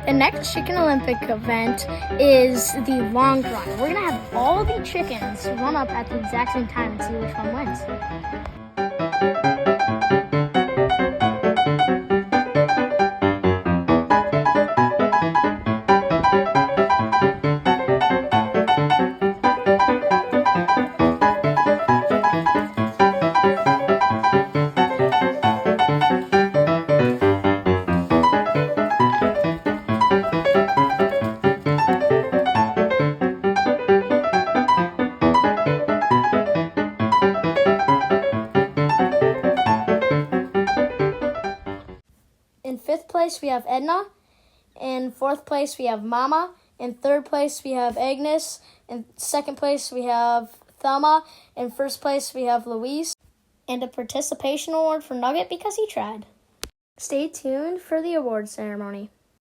The next Chicken Olympic event is the long run. We're gonna have all the chickens run up at the exact same time and see which one wins. In fifth place, we have Edna. In fourth place, we have Mama. In third place, we have Agnes. In second place, we have Thelma. In first place, we have Louise. And a participation award for Nugget because he tried. Stay tuned for the award ceremony.